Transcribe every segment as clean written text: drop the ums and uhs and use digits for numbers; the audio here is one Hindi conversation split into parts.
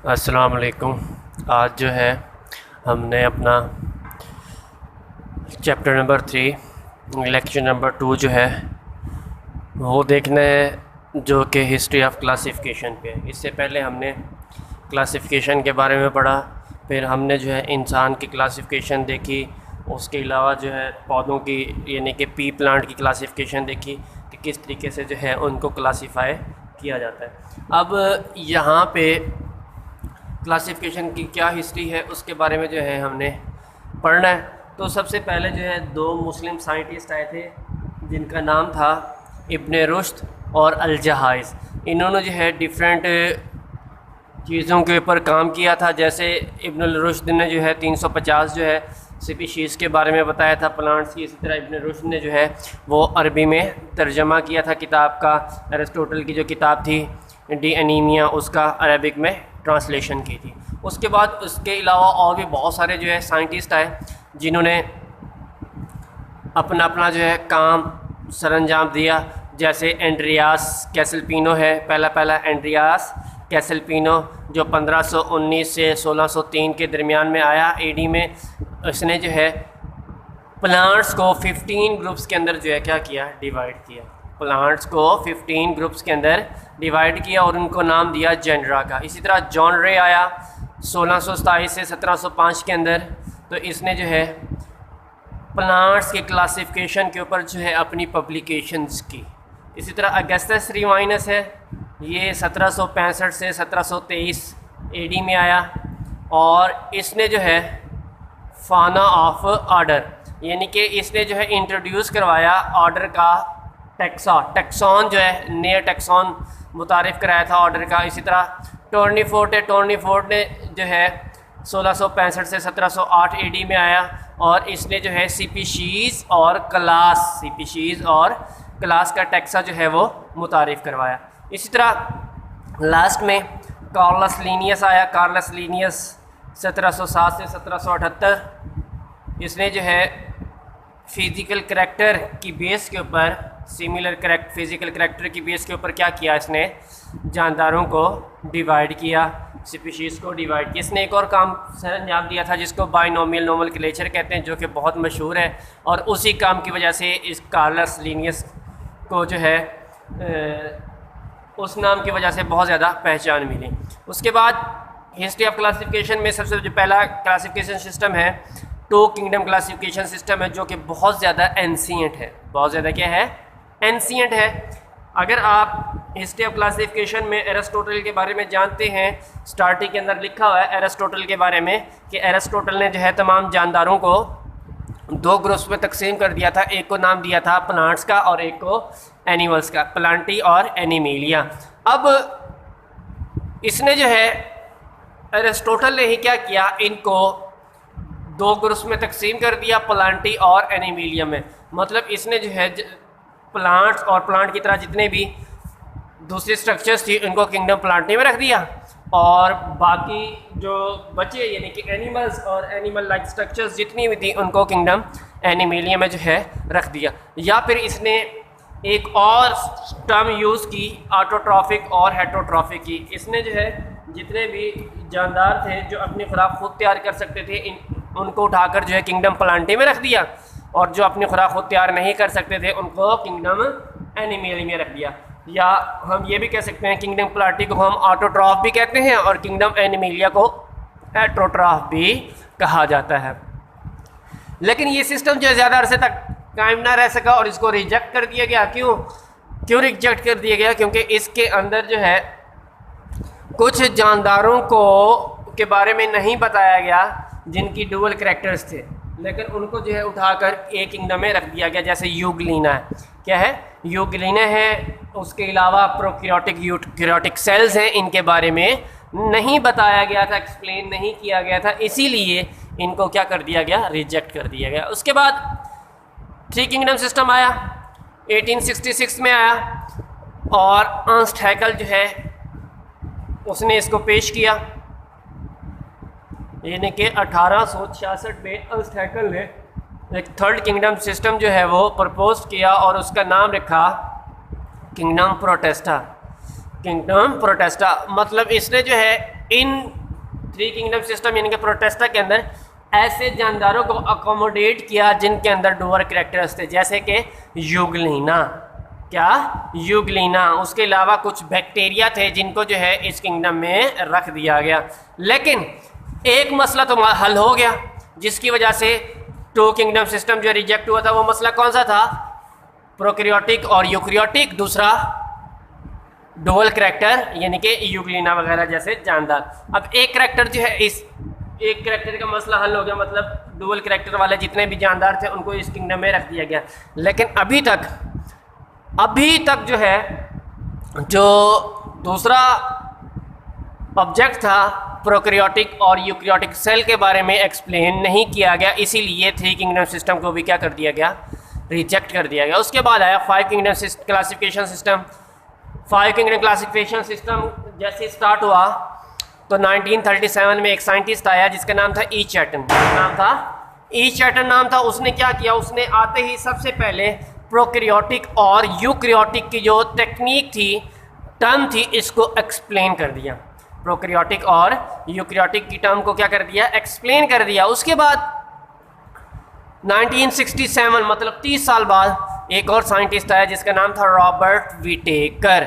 अस्सलाम वालेकुम। आज जो है हमने अपना चैप्टर नंबर 3 लेक्चर नंबर 2 जो है वो देखना है, जो कि हिस्ट्री ऑफ क्लासिफिकेशन पे। इससे पहले हमने क्लासिफिकेशन के बारे में पढ़ा, फिर हमने जो है इंसान की क्लासिफिकेशन देखी, उसके अलावा जो है पौधों की यानी कि पी प्लांट की क्लासिफिकेशन देखी कि किस तरीके से जो है उनको क्लासिफाई किया जाता है। अब यहाँ पे क्लासिफिकेशन की क्या हिस्ट्री है उसके बारे में जो है हमने पढ़ना है। तो सबसे पहले जो है दो मुस्लिम साइंटिस्ट आए थे जिनका नाम था इब्न रुश्द और अल जहाइज़। इन्होंने जो है डिफरेंट चीज़ों के ऊपर काम किया था। जैसे इब्न रुश्द ने जो है 350 जो है स्पीशीज़ के बारे में बताया था प्लांट्स की। इसी तरह इब्न रुश्द ने जो है वो अरबी में तर्जमा किया था किताब का। एरिस्टोटल की जो किताब थी डी एनीमिया, उसका अरबिक में ट्रांसलेशन की थी। उसके बाद उसके अलावा और भी बहुत सारे जो है साइंटिस्ट आए जिन्होंने अपना अपना जो है काम सरअंजाम दिया। जैसे एंड्रियास कैसलपिनो है, पहला एंड्रियास कैसलपिनो जो 1519 से 1603 के दरमियान में आया एडी में। उसने जो है प्लांट्स को 15 ग्रुप्स के अंदर जो है क्या किया, डिवाइड किया। प्लांट्स को 15 ग्रुप्स के अंदर डिवाइड किया और उनको नाम दिया जेनरा का। इसी तरह जॉन रे आया 1627 से 1705 के अंदर। तो इसने जो है प्लांट्स के क्लासिफिकेशन के ऊपर जो है अपनी पब्लिकेशंस की। इसी तरह अगस्टस रिवाइनस है, ये 1765 से 1723 एडी में आया और इसने जो है फाना ऑफ ऑर्डर यानी कि इसने जो है इंट्रोड्यूस करवाया ऑर्डर का टैक्सॉन जो है नया टैक्सॉन मुतारिफ़ कराया था ऑर्डर का। इसी तरह टोर्नीफोर्ट ने जो है 1665 से 1708 एडी में आया और इसने जो है स्पीशीज़ और क्लास का टैक्सा जो है वो मुतारिफ़ करवाया। इसी तरह लास्ट में कार्लस लीनियस आया। कार्लस लीनियस 1707 से 1778। इसने जो है फिज़िकल करैक्टर की बेस के ऊपर फिज़िकल करैक्टर की बेस के ऊपर क्या किया, इसने जानदारों को डिवाइड किया, स्पीशीज़ को डिवाइड किया। इसने एक और काम सरअंजाम दिया था जिसको बाइनोमियल नोमेनक्लेचर कहते हैं, जो कि बहुत मशहूर है और उसी काम की वजह से इस कार्लस लीनियस को जो है उस नाम की वजह से बहुत ज़्यादा पहचान मिली। उसके बाद हिस्ट्री ऑफ क्लासिफिकेशन में सबसे जो पहला क्लासिफिकेशन सिस्टम है टू किंगडम क्लासिफिकेशन सिस्टम है, जो कि बहुत ज़्यादा एंशिएंट है। बहुत ज़्यादा क्या है, एंशिएंट है। अगर आप हिस्ट्री ऑफ क्लासिफिकेशन में एरिस्टोटल के बारे में जानते हैं, स्टार्टिंग के अंदर लिखा हुआ है एरिस्टोटल के बारे में कि एरिस्टोटल ने जो है तमाम जानदारों को दो ग्रुप्स में तकसीम कर दिया था। एक को नाम दिया था प्लांट्स का और एक को एनिमल्स का, प्लांटी और एनिमेलिया। अब इसने जो है एरिस्टोटल ने ही क्या किया, इनको दो ग्रुप्स में तकसीम कर दिया, प्लांटी और एनिमेलिया में। मतलब इसने जो है प्लांट्स और प्लांट की तरह जितने भी दूसरे स्ट्रक्चर्स थी उनको किंगडम प्लांटी में रख दिया और बाकी जो बचे यानी कि एनिमल्स और एनिमल लाइक स्ट्रक्चर्स जितनी भी थी उनको किंगडम एनिमेलिया में जो है रख दिया। या फिर इसने एक और टर्म यूज़ की ऑटोट्रॉफिक और हेटरोट्रॉफिक की। इसने जो है जितने भी जानदार थे जो अपनी खुराक खुद तैयार कर सकते थे उनको उठाकर जो है किंगडम प्लांटी में रख दिया और जो अपनी खुराक खुद तैयार नहीं कर सकते थे उनको किंगडम एनिमेलिया में रख दिया। या हम ये भी कह सकते हैं किंगडम प्लांटी को हम ऑटोट्रॉफ भी कहते हैं और किंगडम एनिमेलिया को हेटरोट्रॉफ भी कहा जाता है। लेकिन ये सिस्टम जो है ज़्यादा अरसे तक कायम ना रह सका और इसको रिजेक्ट कर दिया गया। क्यों रिजेक्ट कर दिया गया? क्योंकि इसके अंदर जो है कुछ जानदारों को के बारे में नहीं बताया गया जिनकी डुअल करैक्टर्स थे, लेकिन उनको जो है उठाकर एक किंगडम में रख दिया गया। जैसे यूग्लिना है, क्या है, यूग्लिना है। उसके अलावा प्रोकैरियोटिक यूकैरियोटिक सेल्स हैं, इनके बारे में नहीं बताया गया था, एक्सप्लेन नहीं किया गया था, इसीलिए इनको क्या कर दिया गया, रिजेक्ट कर दिया गया। उसके बाद थ्री किंगडम सिस्टम आया, 1866 में आया और अर्नस्ट हैकल जो है उसने इसको पेश किया। यानी कि 1866 में अर्नस्ट हैकल ने एक थर्ड किंगडम सिस्टम जो है वो प्रपोज किया और उसका नाम रखा किंगडम प्रोटेस्टा। किंगडम प्रोटेस्टा मतलब इसने जो है इन थ्री किंगडम सिस्टम यानी कि प्रोटेस्टा के अंदर ऐसे जानदारों को अकोमोडेट किया जिनके अंदर डुअल कैरेक्टर्स थे, जैसे कि यूग्लिना, क्या यूग्लिना। उसके अलावा कुछ बैक्टीरिया थे जिनको जो है इस किंगडम में रख दिया गया। लेकिन एक मसला तो हल हो गया जिसकी वजह से टू किंगडम सिस्टम जो रिजेक्ट हुआ था। वो मसला कौन सा था? प्रोकैरियोटिक और यूकैरियोटिक, दूसरा डुअल करैक्टर यानी कि यूग्लिना वगैरह जैसे जानदार। अब एक करैक्टर जो है, इस एक करैक्टर का मसला हल हो गया, मतलब डुअल करैक्टर वाले जितने भी जानदार थे उनको इस किंगडम में रख दिया गया। लेकिन अभी तक जो है जो दूसरा ऑब्जेक्ट था प्रोकैरियोटिक और यूकैरियोटिक सेल के बारे में एक्सप्लेन नहीं किया गया, इसीलिए थ्री किंगडम सिस्टम को भी क्या कर दिया गया? रिजेक्ट कर दिया गया। उसके बाद आया five kingdom classification system. Five kingdom classification system जैसे स्टार्ट हुआ तो 1937 में एक साइंटिस्ट आया जिसका नाम था ई चैटन। नाम था। उसने क्या किया? उसने आते ही सबसे पहले प्रोकैरियोटिक और यूकैरियोटिक की जो टेक्निक थी, टर्म थी, इसको एक्सप्लेन कर दिया। प्रोकैरियोटिक और यूकैरियोटिक की टर्म को क्या कर दिया? एक्सप्लेन कर दिया। उसके बाद 1967 मतलब 30 साल बाद एक और साइंटिस्ट आया जिसका नाम था रॉबर्ट विटेकर।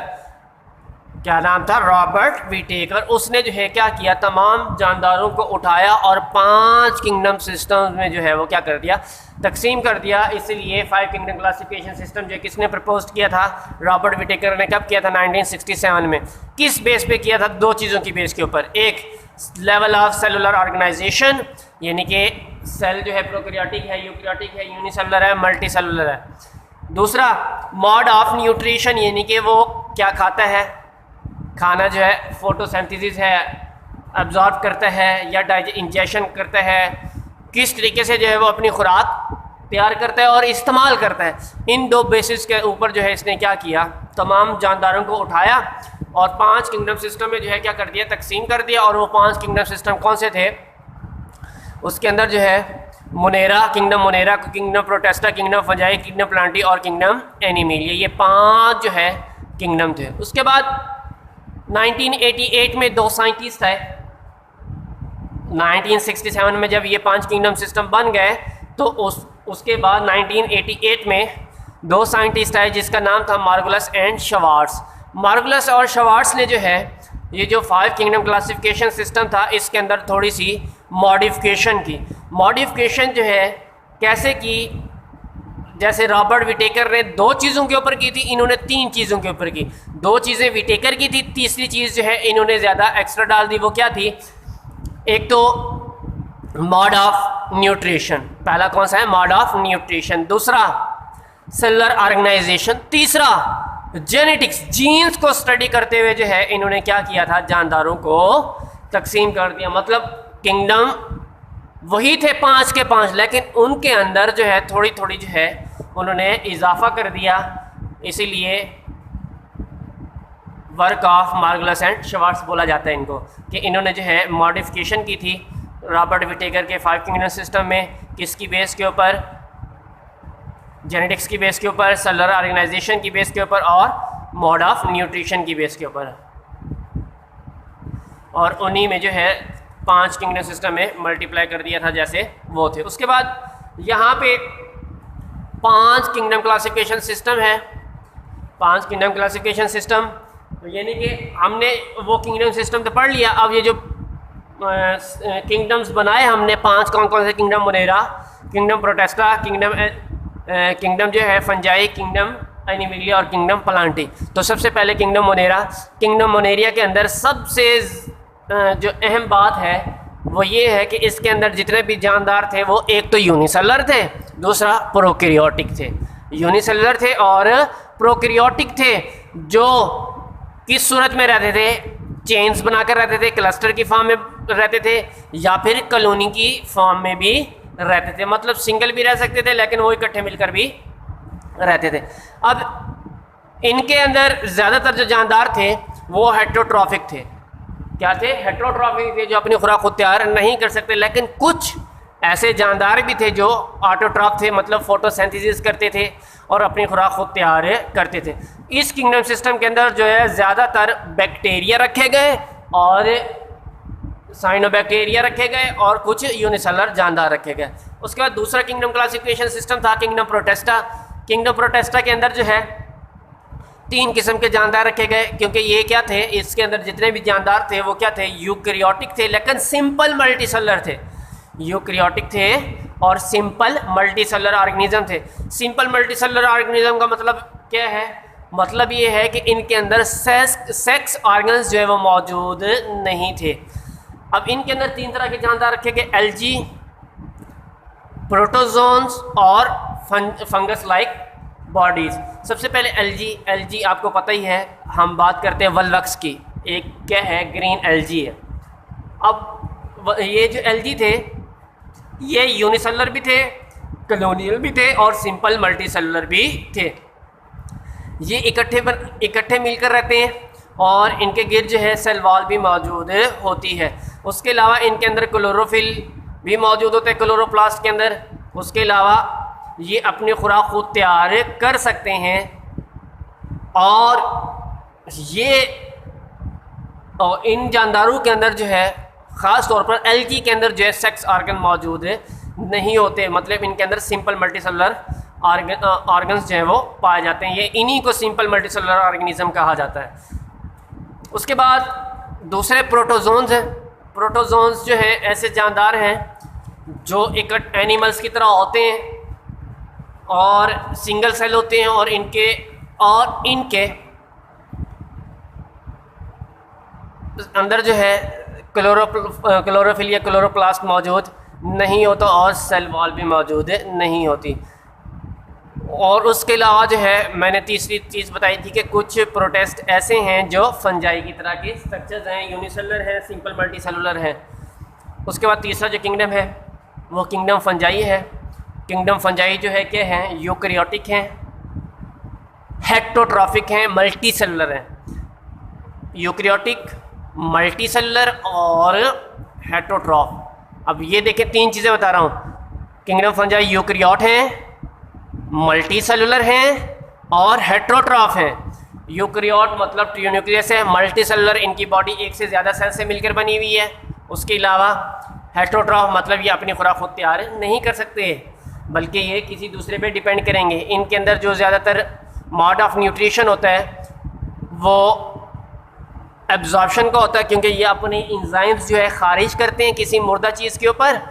क्या नाम था? Robert Whitaker. उसने जो है क्या किया? तमाम जानदारों को उठाया और 5 किंगडम सिस्टम में जो है वो क्या कर दिया? तकसीम कर दिया। इसीलिए 5 किंगडम क्लासिफिकेशन सिस्टम जो किसने प्रपोज किया था? रॉबर्ट विटेकर ने। कब किया था? 1967 में। किस बेस पे किया था? 2 चीज़ों की बेस के ऊपर। एक लेवल ऑफ सेलुलर ऑर्गेनाइजेशन यानी कि सेल जो है प्रोकैरियोटिक है, यूकैरियोटिक है, यूनिसेलुलर है, मल्टी सेलुलर है। दूसरा मोड ऑफ न्यूट्रिशन यानी कि वो क्या खाता है, खाना जो है फोटोसिंथेसिस है, अब्जॉर्ब करता है या इंजेक्शन करता है, किस तरीके से जो है वो अपनी खुराक तैयार करता है और इस्तेमाल करता है। इन 2 बेसिस के ऊपर जो है इसने क्या किया? तमाम जानदारों को उठाया और 5 किंगडम सिस्टम में जो है क्या कर दिया? तकसीम कर दिया। और वो 5 किंगडम सिस्टम कौन से थे? उसके अंदर जो है Monera, kingdom Protista, kingdom fungi, kingdom Plantae और किंगडम एनिमिलिया, ये 5 जो है किंगडम थे। उसके बाद 1988 में 2 साइंटिस्ट आए। 1967 में जब ये 5 किंगडम सिस्टम बन गए तो उसके बाद 1988 में 2 साइंटिस्ट आए जिसका नाम था मार्गुलस एंड शवार्ट्स। मार्गुलस और शवार्ट्स ने जो है ये जो 5 किंगडम क्लासिफिकेशन सिस्टम था इसके अंदर थोड़ी सी मॉडिफिकेशन की। मॉडिफिकेशन जो है कैसे की? जैसे रॉबर्ट विटेकर ने 2 चीज़ों के ऊपर की थी, इन्होंने 3 चीज़ों के ऊपर की। 2 चीज़ें विटेकर की थी, तीसरी चीज़ जो है इन्होंने ज़्यादा एक्स्ट्रा डाल दी। वो क्या थी? एक तो मोड ऑफ न्यूट्रिशन, पहला कौन सा है? Mode of nutrition. दूसरा सेलुलर ऑर्गेनाइजेशन। तीसरा जेनेटिक्स, जीन्स को स्टडी करते हुए जो है इन्होंने क्या किया था? जानदारों को तकसीम कर दिया। मतलब किंगडम वही थे 5 के 5, लेकिन उनके अंदर जो है थोड़ी थोड़ी जो है उन्होंने इजाफा कर दिया। इसीलिए वर्क ऑफ मार्गुलस एंड शवार्ट्स बोला जाता है इनको, कि इन्होंने जो है मॉडिफिकेशन की थी रॉबर्ट विटेकर के 5 किंगडम सिस्टम में। किसकी बेस के ऊपर? जेनेटिक्स की बेस के ऊपर, सेलुलर ऑर्गेनाइजेशन की बेस के ऊपर और मोड ऑफ न्यूट्रिशन की बेस के ऊपर। और उन्हीं में जो है 5 किंगडम सिस्टम में मल्टीप्लाई कर दिया था जैसे वो थे। उसके बाद यहाँ पे 5 किंगडम क्लासिफिकेशन सिस्टम है। 5 किंगडम क्लासिफिकेशन सिस्टम यानी कि हमने वो किंगडम सिस्टम तो पढ़ लिया। अब ये जो किंगडम्स बनाए हमने 5, कौन कौन से kingdom? Monera, kingdom Protista, kingdom जो है फंजाई, किंगडम एनिमिलिया और किंगडम प्लांटी। तो सबसे पहले किंगडम मोनेरा। किंगडम मोनेरिया के अंदर सबसे जो अहम बात है वो ये है कि इसके अंदर जितने भी जानदार थे वो एक तो यूनिसेलुलर थे, दूसरा प्रोकैरियोटिक थे। यूनिसेलुलर थे और प्रोकैरियोटिक थे जो किस सूरत में रहते थे? चेन्स बनाकर रहते थे, क्लस्टर की फॉर्म में रहते थे या फिर कॉलोनी की फॉर्म में भी रहते थे। मतलब सिंगल भी रह सकते थे लेकिन वो इकट्ठे मिलकर भी रहते थे। अब इनके अंदर ज़्यादातर जो जानदार थे वो हेट्रोट्रॉफिक थे। क्या थे? हेट्रोट्रॉफिक थे, जो अपनी खुराक खुद तैयार नहीं कर सकते। लेकिन कुछ ऐसे जानदार भी थे जो ऑटोट्रॉफ थे, मतलब फोटोसिंथेसिस करते थे और अपनी खुराक खुद तैयार करते थे। इस किंगडम सिस्टम के अंदर जो है ज़्यादातर बैक्टीरिया रखे गए और साइनोबैक्टीरिया रखे गए और कुछ यूनिसेलर जानदार रखे गए। उसके बाद दूसरा किंगडम क्लासिफिकेशन सिस्टम था किंगडम प्रोटेस्टा। किंगडम प्रोटेस्टा के अंदर जो है 3 किस्म के जानदार रखे गए, क्योंकि ये क्या थे, इसके अंदर जितने भी जानदार थे वो क्या थे, यूकैरियोटिक थे लेकिन सिंपल मल्टीसेलर थे। यूकैरियोटिक थे और सिंपल मल्टीसेलर ऑर्गेनिज्म थे। सिंपल मल्टीसेलर ऑर्गेनिज्म का मतलब क्या है, मतलब ये है कि इनके अंदर सेक्स ऑर्गन्स जो है वो मौजूद नहीं थे। अब इनके अंदर 3 तरह के जानदार रखे गए, एल्गी, प्रोटोजोन्स और फंगस लाइक बॉडीज़। सबसे पहले एल्गी आपको पता ही है, हम बात करते हैं वल्वक्स की, एक क्या है, ग्रीन एल्गी है। अब ये जो एल्गी थे ये यूनिसेलुलर भी थे, कॉलोनियल भी थे और सिंपल मल्टीसेलुलर भी थे। ये इकट्ठे मिलकर रहते हैं और इनके गिर्द जो है सेल वॉल भी मौजूद होती है। उसके अलावा इनके अंदर क्लोरोफिल भी मौजूद होता है क्लोरोप्लास्ट के अंदर। उसके अलावा ये अपनी खुराक खुद तैयार कर सकते हैं और इन जानदारों के अंदर जो है ख़ास तौर पर एल्गी के अंदर जो है सेक्स ऑर्गन मौजूद नहीं होते, मतलब इनके अंदर सिंपल मल्टीसेलुलर ऑर्गन्स जो है वो पाए जाते हैं। ये इन्हीं को सिंपल मल्टीसेलुलर ऑर्गेनिज्म कहा जाता है। उसके बाद दूसरे प्रोटोजोन्स हैं। प्रोटोजोन्स जो हैं ऐसे जानदार हैं जो एक एनिमल्स की तरह होते हैं और सिंगल सेल होते हैं और इनके अंदर जो है क्लोरोफिल या क्लोरोप्लास्ट मौजूद नहीं होता और सेल वॉल भी मौजूद नहीं होती। और उसके अलावा जो है मैंने तीसरी चीज़ बताई थी कि कुछ प्रोटेस्ट ऐसे हैं जो फंजाई की तरह के स्ट्रक्चर्स हैं, यूनिसेलुलर हैं, सिंपल मल्टीसेलुलर हैं। उसके बाद तीसरा जो किंगडम है वो किंगडम फंजाई है। किंगडम फंजाई जो है क्या है, यूकैरियोटिक हैं, हेटेरोट्रॉफिक हैं, मल्टीसेलुलर हैं। यूकैरियोटिक, मल्टीसेलुलर और हेटेरोट्रॉफ। अब ये देखें 3 चीज़ें बता रहा हूँ। किंगडम फंजाई यूकैरियोट हैं, मल्टीसेलुलर हैं और हेटेरोट्रॉफ हैं। यूकैरियोट मतलब ट्रिन्यूक्लियस है, मल्टीसेलुलर इनकी बॉडी एक से ज़्यादा सेल से मिलकर बनी हुई है। उसके अलावा हेटेरोट्रॉफ मतलब ये अपनी खुराक खुद तैयार नहीं कर सकते बल्कि ये किसी दूसरे पे डिपेंड करेंगे। इनके अंदर जो ज़्यादातर मोड ऑफ न्यूट्रिशन होता है वो एब्जॉर्प्शन का होता है, क्योंकि ये अपने इंजाइम्स जो है खारिज करते हैं किसी मुर्दा चीज़ के ऊपर,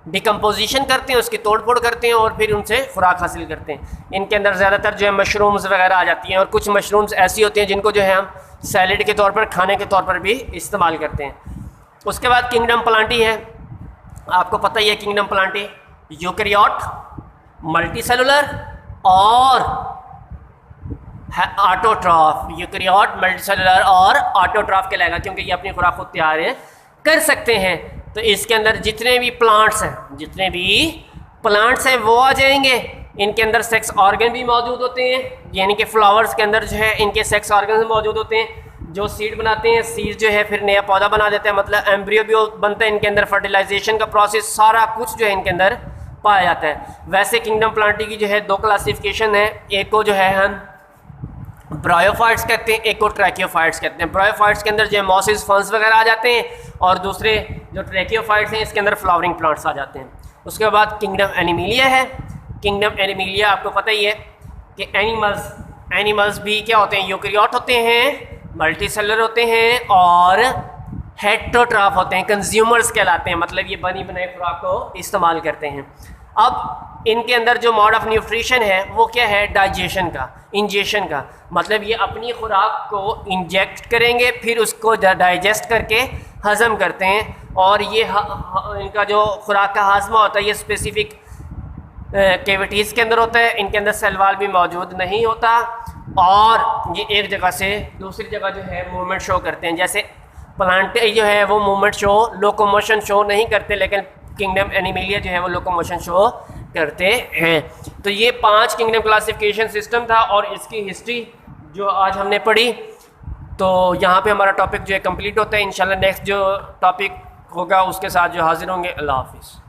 डिकम्पोजिशन करते हैं, उसकी तोड़ फोड़ करते हैं और फिर उनसे खुराक हासिल करते हैं। इनके अंदर ज़्यादातर जो है मशरूम्स वगैरह आ जाती हैं और कुछ मशरूम्स ऐसी होती हैं जिनको जो है हम सैलेड के तौर पर, खाने के तौर पर भी इस्तेमाल करते हैं। उसके बाद किंगडम प्लांटी है। आपको पता ही है किंगडम प्लांटी यूकैरियोट, मल्टीसेलुलर और ऑटोट्रॉफ। यूकैरियोट, मल्टीसेलुलर और ऑटोट्रॉफ कहलाएगा क्योंकि ये अपनी खुराक खुद तैयार कर सकते हैं। तो इसके अंदर जितने भी प्लांट्स हैं वो आ जाएंगे। इनके अंदर सेक्स ऑर्गन भी मौजूद होते हैं, यानी कि फ्लावर्स के अंदर जो है इनके सेक्स ऑर्गन मौजूद होते हैं जो सीड बनाते हैं। सीड जो है फिर नया पौधा बना देता है, मतलब एम्ब्रियो भी बनता है इनके अंदर। फर्टिलाइजेशन का प्रोसेस सारा कुछ जो है इनके अंदर पाया जाता है। वैसे किंगडम प्लांटी की जो है 2 क्लासिफिकेशन है, एक को जो है हम ब्रायोफाइट्स कहते हैं, एक को ट्रैकियोफाइट्स कहते हैं। ब्रायोफाइट्स के अंदर जो है मॉसिस, फंस वगैरह आ जाते हैं और दूसरे जो ट्रैकियोफाइट्स हैं इसके अंदर फ्लावरिंग प्लांट्स आ जाते हैं। उसके बाद किंगडम एनिमिलिया है। किंगडम एनिमिलिया आपको पता ही है कि एनिमल्स भी क्या होते हैं, यूकैरियोट होते हैं, मल्टीसेलुलर होते हैं और हेटेरोट्रॉफ होते हैं, कंज्यूमर्स कहलाते हैं, मतलब ये बनी बनाई खुराक को इस्तेमाल करते हैं। अब इनके अंदर जो मोड ऑफ न्यूट्रिशन है वो क्या है, डाइजेशन का, इंजेक्शन का, मतलब ये अपनी खुराक को इंजेक्ट करेंगे फिर उसको डाइजेस्ट करके हज़म करते हैं और ये इनका जो खुराक का हाजमा होता है ये स्पेसिफिक कैविटीज़ के अंदर होता है। इनके अंदर सेल वॉल भी मौजूद नहीं होता और ये एक जगह से दूसरी जगह जो है मूवमेंट शो करते हैं। जैसे प्लांट जो है वो मूवमेंट शो, लोकोमोशन शो नहीं करते, लेकिन किंगडम एनिमिलिया जो है वो लोकोमोशन शो करते हैं। तो ये 5 किंगडम क्लासिफिकेशन सिस्टम था और इसकी हिस्ट्री जो आज हमने पढ़ी, तो यहाँ पे हमारा टॉपिक जो है कंप्लीट होता है। इंशाल्लाह नेक्स्ट जो टॉपिक होगा उसके साथ जो हाजिर होंगे। अल्लाह हाफिज़।